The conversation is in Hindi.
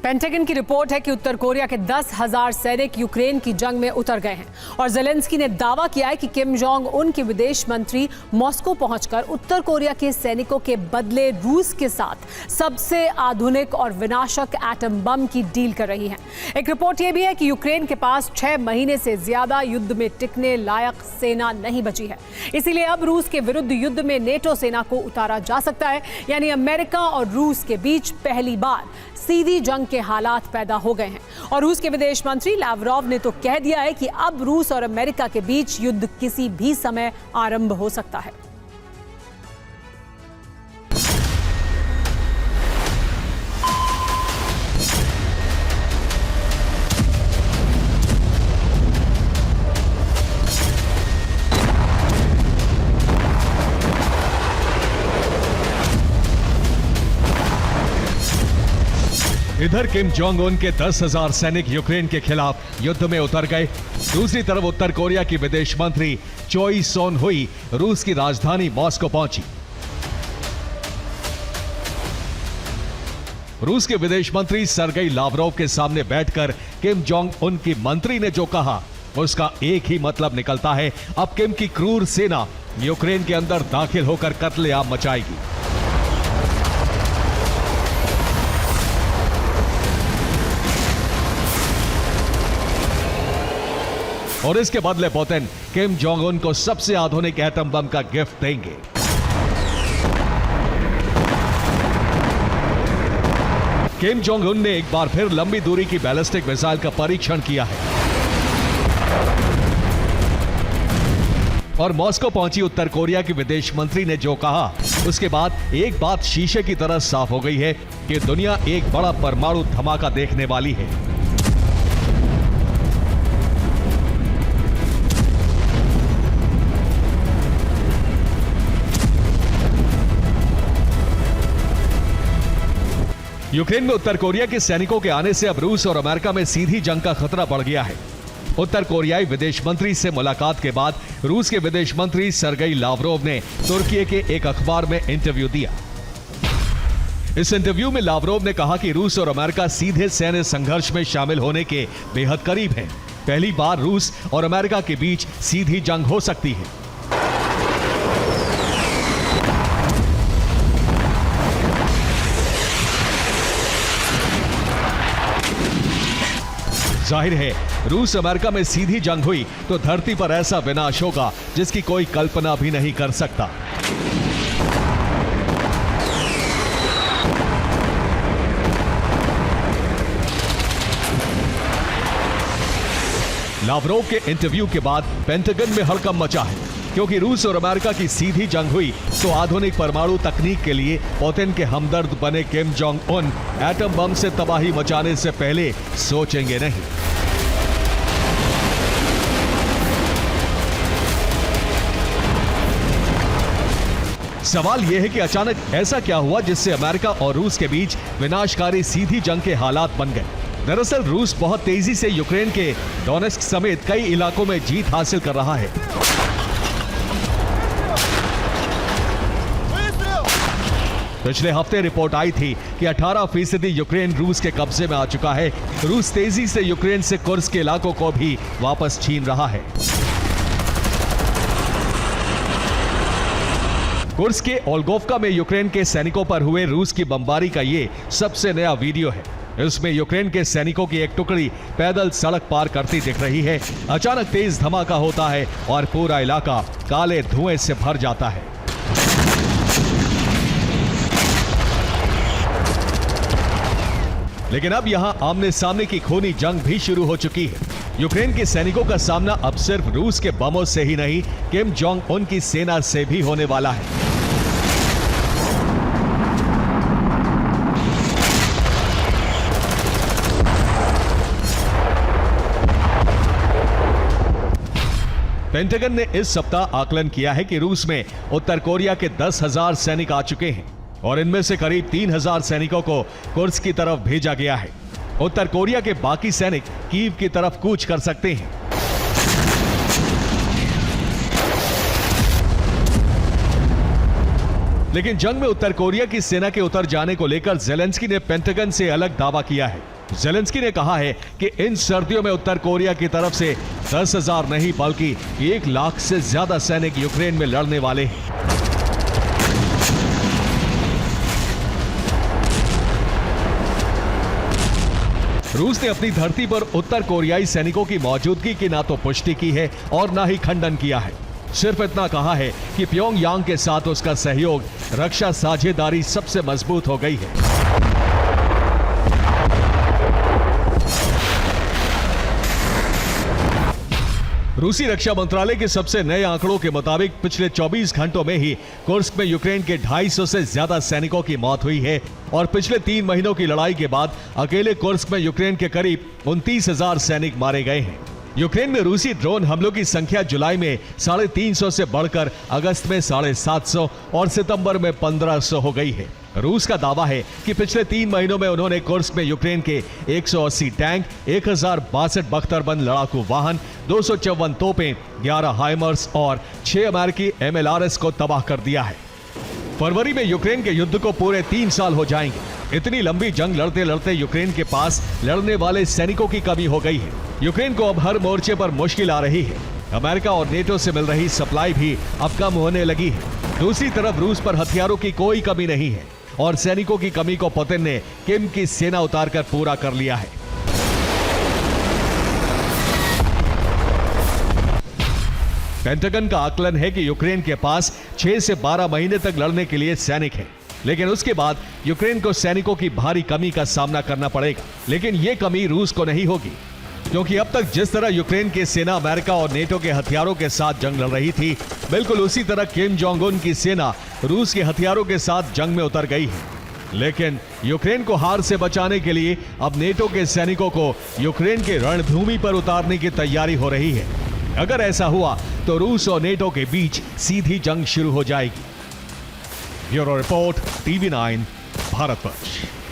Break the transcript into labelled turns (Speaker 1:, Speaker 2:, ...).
Speaker 1: पेंटागन की रिपोर्ट है कि उत्तर कोरिया के 10,000 सैनिक यूक्रेन की जंग में उतर गए हैं और जेलेंस्की ने दावा किया है कि किम जोंग उन के विदेश मंत्री मॉस्को पहुंचकर उत्तर कोरिया के सैनिकों के बदले रूस के साथ सबसे आधुनिक और विनाशक एटम बम की डील कर रही हैं। एक रिपोर्ट यह भी है कि यूक्रेन के पास 6 महीने से ज्यादा युद्ध में टिकने लायक सेना नहीं बची है, इसीलिए अब रूस के विरुद्ध युद्ध में नेटो सेना को उतारा जा सकता है। यानी अमेरिका और रूस के बीच पहली बार सीधी जंग के हालात पैदा हो गए हैं और रूस के विदेश मंत्री लावरोव ने तो कह दिया है कि अब रूस और अमेरिका के बीच युद्ध किसी भी समय आरंभ हो सकता है।
Speaker 2: इधर किम जोंग उन के 10,000 सैनिक यूक्रेन के खिलाफ युद्ध में उतर गए। दूसरी तरफ उत्तर कोरिया की विदेश मंत्री चोई सोन हुई रूस की राजधानी मॉस्को पहुंची। रूस के विदेश मंत्री सरगेई लावरोव के सामने बैठकर किम जोंग उन की मंत्री ने जो कहा उसका एक ही मतलब निकलता है, अब किम की क्रूर सेना यूक्रेन के अंदर दाखिल होकर कत्लेआम मचाएगी। और इसके बदले पुतिन किम जोंग उन को सबसे आधुनिक एटम बम का गिफ्ट देंगे। किम जोंग उन ने एक बार फिर लंबी दूरी की बैलिस्टिक मिसाइल का परीक्षण किया है और मॉस्को पहुंची उत्तर कोरिया की विदेश मंत्री ने जो कहा उसके बाद एक बात शीशे की तरह साफ हो गई है कि दुनिया एक बड़ा परमाणु धमाका देखने वाली है। यूक्रेन में उत्तर कोरिया के सैनिकों के आने से अब रूस और अमेरिका में सीधी जंग का खतरा बढ़ गया है। उत्तर कोरियाई विदेश मंत्री से मुलाकात के बाद रूस के विदेश मंत्री सरगेई लावरोव ने तुर्की के एक अखबार में इंटरव्यू दिया। इस इंटरव्यू में लावरोव ने कहा कि रूस और अमेरिका सीधे सैन्य संघर्ष में शामिल होने के बेहद करीब हैं। पहली बार रूस और अमेरिका के बीच सीधी जंग हो सकती है। जाहिर है रूस अमेरिका में सीधी जंग हुई तो धरती पर ऐसा विनाश होगा जिसकी कोई कल्पना भी नहीं कर सकता। लावरोव के इंटरव्यू के बाद पेंटागन में हड़कंप मचा है, क्योंकि रूस और अमेरिका की सीधी जंग हुई तो आधुनिक परमाणु तकनीक के लिए पुतिन के हमदर्द बने Kim Jong Un atom bomb से तबाही मचाने से पहले सोचेंगे नहीं। सवाल यह है कि अचानक ऐसा क्या हुआ जिससे अमेरिका और रूस के बीच विनाशकारी सीधी जंग के हालात बन गए। दरअसल रूस बहुत तेजी से यूक्रेन के डोनेस्क समेत कई इलाकों में जीत हासिल कर रहा है। पिछले हफ्ते रिपोर्ट आई थी कि 18% यूक्रेन रूस के कब्जे में आ चुका है। रूस तेजी से यूक्रेन से कुर्स्क के इलाकों को भी वापस छीन रहा है। कुर्स्क के ओल्गोव्का में यूक्रेन के सैनिकों पर हुए रूस की बमबारी का ये सबसे नया वीडियो है। इसमें यूक्रेन के सैनिकों की एक टुकड़ी पैदल सड़क पार करती दिख रही है। अचानक तेज धमाका होता है और पूरा इलाका काले धुएं से भर जाता है। लेकिन अब यहां आमने सामने की खूनी जंग भी शुरू हो चुकी है। यूक्रेन के सैनिकों का सामना अब सिर्फ रूस के बमों से ही नहीं, किम जोंग उन की सेना से भी होने वाला है। पेंटागन ने इस सप्ताह आकलन किया है कि रूस में उत्तर कोरिया के 10,000 सैनिक आ चुके हैं और इनमें से करीब 3,000 सैनिकों को कुर्स्क की तरफ भेजा गया है। उत्तर कोरिया के बाकी सैनिक कीव की तरफ कूच कर सकते हैं। लेकिन जंग में उत्तर कोरिया की सेना के उतर जाने को लेकर जेलेंस्की ने पेंटागन से अलग दावा किया है। जेलेंस्की ने कहा है कि इन सर्दियों में उत्तर कोरिया की तरफ से 10,000 नहीं बल्कि 1 लाख से ज्यादा सैनिक यूक्रेन में लड़ने वाले हैं। रूस ने अपनी धरती पर उत्तर कोरियाई सैनिकों की मौजूदगी की ना तो पुष्टि की है और ना ही खंडन किया है। सिर्फ इतना कहा है कि प्योंगयांग के साथ उसका सहयोग, रक्षा साझेदारी सबसे मजबूत हो गई है। रूसी रक्षा मंत्रालय के सबसे नए आंकड़ों के मुताबिक पिछले 24 घंटों में ही कुर्स्क में यूक्रेन के 250 से ज्यादा सैनिकों की मौत हुई है और पिछले 3 महीनों की लड़ाई के बाद अकेले कुर्स्क में यूक्रेन के करीब 29,000 सैनिक मारे गए हैं। यूक्रेन में रूसी ड्रोन हमलों की संख्या जुलाई में 350 से बढ़कर अगस्त में 750 और सितंबर में 1500 हो गई है। रूस का दावा है कि पिछले 3 महीनों में उन्होंने कुर्स्क में यूक्रेन के 180 टैंक, 1062 बख्तरबंद लड़ाकू वाहन, 254 तोपें, 11 हाइमर्स और 6 अमेरिकी MLRS को तबाह कर दिया है। फरवरी में यूक्रेन के युद्ध को पूरे 3 साल हो जाएंगे। इतनी लंबी जंग लड़ते लड़ते यूक्रेन के पास लड़ने वाले सैनिकों की कमी हो गई है। यूक्रेन को अब हर मोर्चे पर मुश्किल आ रही है। अमेरिका और नेटो से मिल रही सप्लाई भी अब कम होने लगी है। दूसरी तरफ रूस पर हथियारों की कोई कमी नहीं है और सैनिकों की कमी को पुतिन ने किम की सेना उतारकर पूरा कर लिया है। पेंटागन का आकलन है कि यूक्रेन के पास 6 से 12 महीने तक लड़ने के लिए सैनिक हैं, लेकिन उसके बाद यूक्रेन को सैनिकों की भारी कमी का सामना करना पड़ेगा। लेकिन यह कमी रूस को नहीं होगी, क्योंकि अब तक जिस तरह यूक्रेन की सेना अमेरिका और नेटो के हथियारों के साथ जंग लड़ रही थी, बिल्कुल उसी तरह किम जोंग उन की सेना रूस के हथियारों के साथ जंग में उतर गई है। लेकिन यूक्रेन को हार से बचाने के लिए अब नेटो के सैनिकों को यूक्रेन के रणभूमि पर उतारने की तैयारी हो रही है। अगर ऐसा हुआ तो रूस और नेटो के बीच सीधी जंग शुरू हो जाएगी। Bureau report, TV9, Bharatvarsh.